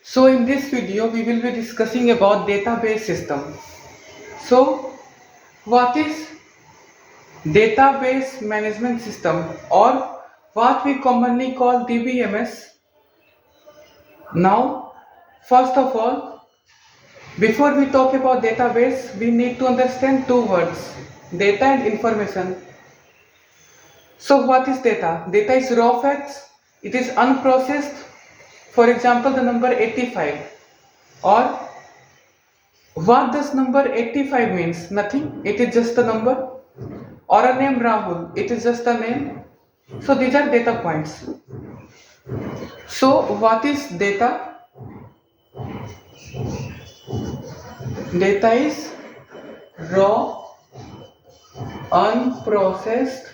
So in this video we will be discussing about database system. So what is database management system or what we commonly call DBMS? Now first of all, before we talk about database we need to understand two words, data and information. So what is data? Data is raw facts, it is unprocessed, for example the number 85. Or what does number 85 means? Nothing. It is just a number. Or a name Rahul. It is just a name. So these are data points. So what is data? Data is raw, unprocessed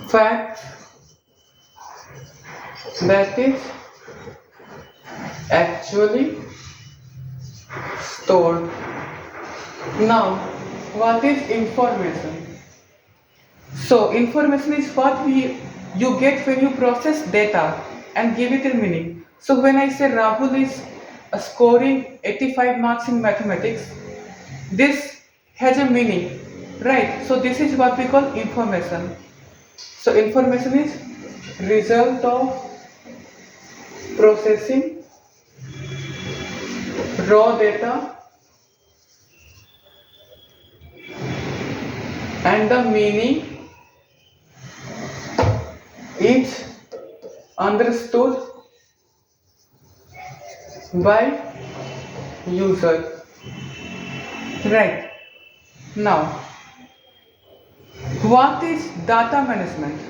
fact that is actually stored. Now, what is information? So, information is what you get when you process data and give it a meaning. So, when I say Rahul is scoring 85 marks in mathematics, this has a meaning, right? So, this is what we call information. So, information is result of processing raw data and the meaning is understood by user. Right. Now, what is data management?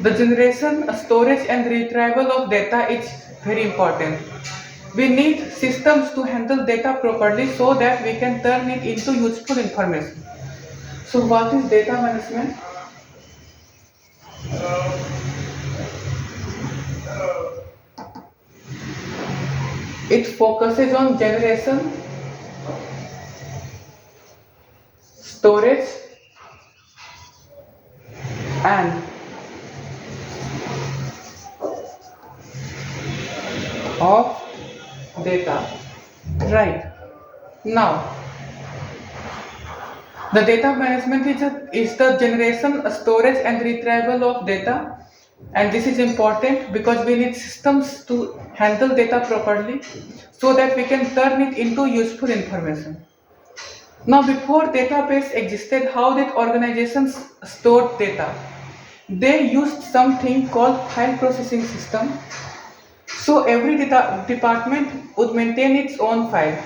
The generation, storage and retrieval of data is very important. We need systems to handle data properly so that we can turn it into useful information. So what is data management? It focuses on generation, storage and of data. Right. Now, the data management is the generation, storage and retrieval of data, and this is important because we need systems to handle data properly so that we can turn it into useful information. Now, before database existed, how did organizations store data? They used something called file processing system. So every department would maintain its own file.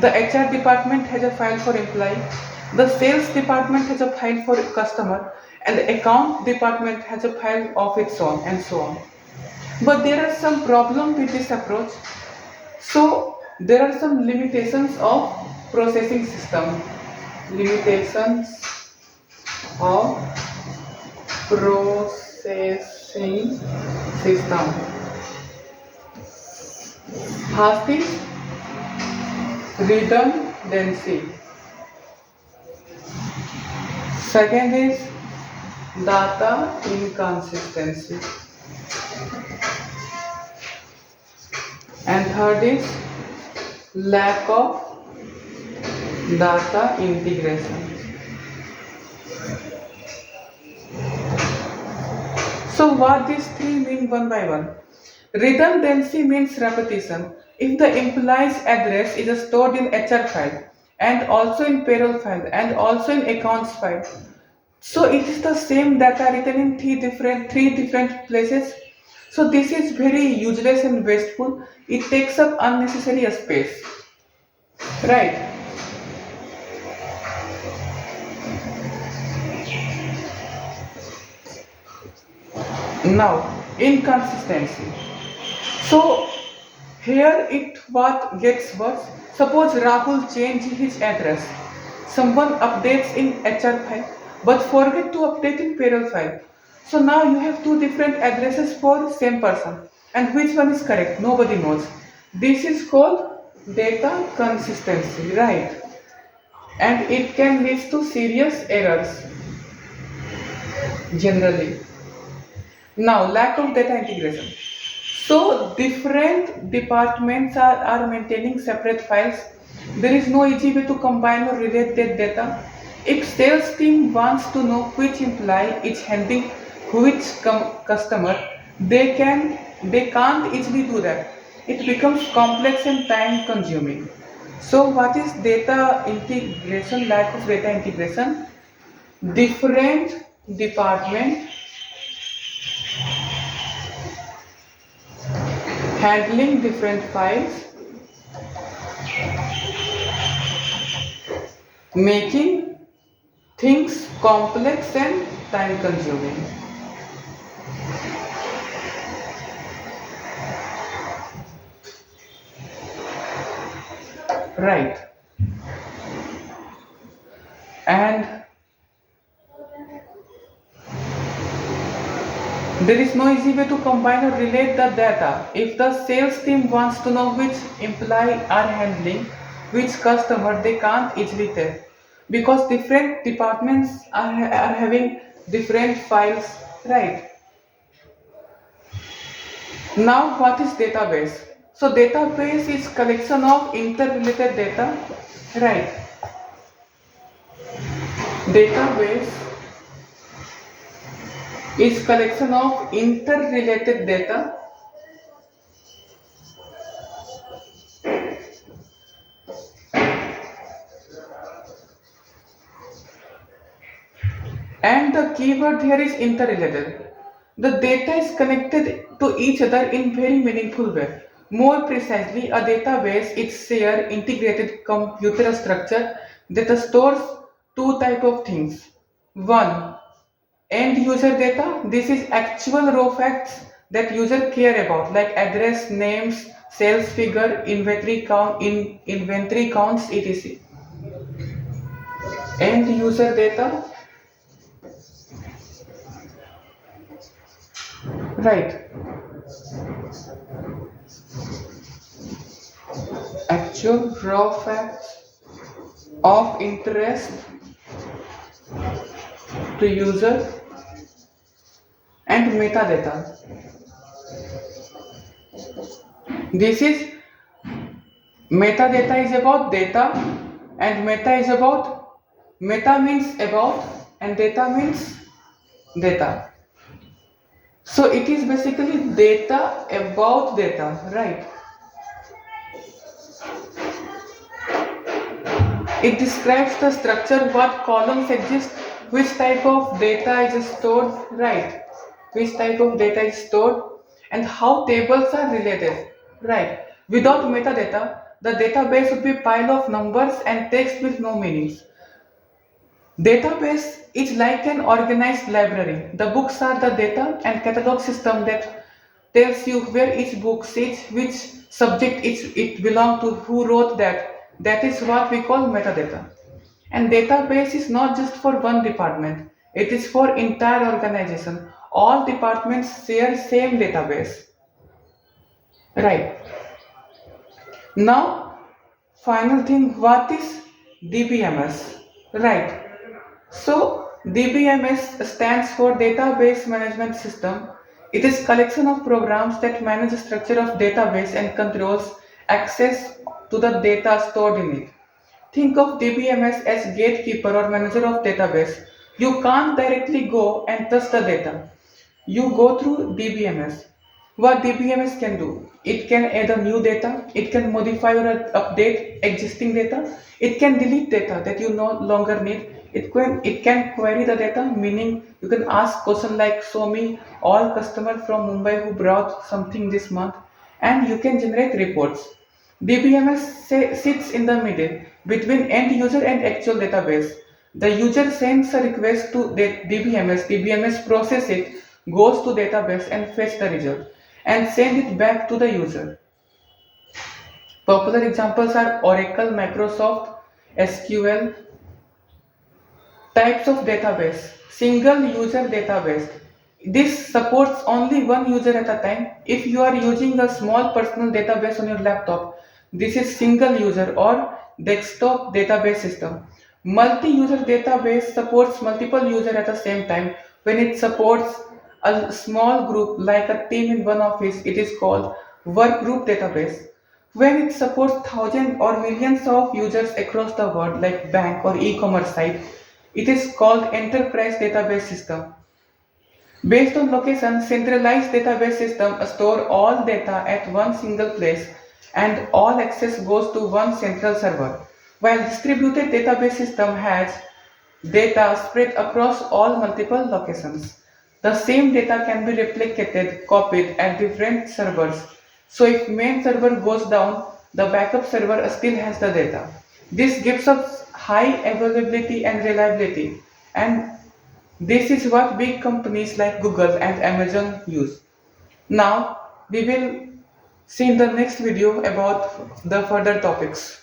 The HR department has a file for employee, the sales department has a file for customer, and the account department has a file of its own, and so on. But there are some problems with this approach. So there are some limitations of processing system. Limitations of processing system. First is redundancy. Second is data inconsistency. And third is lack of data integration. So what these three mean one by one? Redundancy means repetition. If the employee's address is stored in HR file and also in payroll file and also in accounts file, so it is the same data written in three different places. So this is very useless and wasteful. It takes up unnecessary space. Right. Now, inconsistency. So here what gets worse. Suppose Rahul changed his address. Someone updates in HR file but forget to update in payroll file. So now you have two different addresses for same person. And which one is correct? Nobody knows. This is called data consistency, right? And it can lead to serious errors generally. Now, lack of data integration. So different departments are maintaining separate files. There is no easy way to combine or relate that data. If sales team wants to know which employee is handling which customer, they can't easily do that. It becomes complex and time consuming. So what is data integration, lack of data integration? Different department handling different files, making things complex and time consuming. Right. And there is no easy way to combine or relate the data. If the sales team wants to know which employee are handling which customer, they can't easily tell because different departments are having different files, right? Now, what is database? So, database is collection of interrelated data, right? Database is collection of interrelated data and the keyword here is interrelated. The data is connected to each other in very meaningful way. More precisely, a database is shared integrated computer structure that stores two type of things. One, end user data. This is actual raw facts that user care about like address, names, sales figure, inventory counts, etc. End user data, right? Actual raw facts of interest to user and metadata. This is metadata is about data and meta means about and data means data. So it is basically data about data, right? It describes the structure, what columns exist, which type of data is stored, right? Which type of data is stored and how tables are related, right? Without metadata, the database would be a pile of numbers and text with no meanings. Database is like an organized library. The books are the data and catalog system that tells you where each book sits, which subject it belongs to, who wrote that. That is what we call metadata. And database is not just for one department. It is for entire organization. All departments share same database. Right. Now, final thing, what is DBMS? Right. So DBMS stands for Database Management System. It is collection of programs that manage the structure of database and controls access to the data stored in it. Think of DBMS as gatekeeper or manager of database. You can't directly go and touch the data. You go through DBMS. What DBMS can do? It can add a new data, it can modify or update existing data, it can delete data that you no longer need, it can query the data, meaning you can ask question like show me all customer from Mumbai who brought something this month and you can generate reports. DBMS sits in the middle between end user and actual database. The user sends a request to DBMS, DBMS process it, goes to database and fetch the result and send it back to the user. Popular examples are Oracle, Microsoft, SQL. Types of database. Single user database. This supports only one user at a time. If you are using a small personal database on your laptop, this is single user or desktop database system. Multi-user database supports multiple users at the same time when it supports a small group like a team in one office, it is called work group database. When it supports thousands or millions of users across the world like bank or e-commerce site, it is called enterprise database system. Based on location, centralized database system store all data at one single place and all access goes to one central server. While distributed database system has data spread across all multiple locations. The same data can be replicated, copied at different servers. So if main server goes down, the backup server still has the data. This gives us high availability and reliability, and this is what big companies like Google and Amazon use. Now we will see in the next video about the further topics.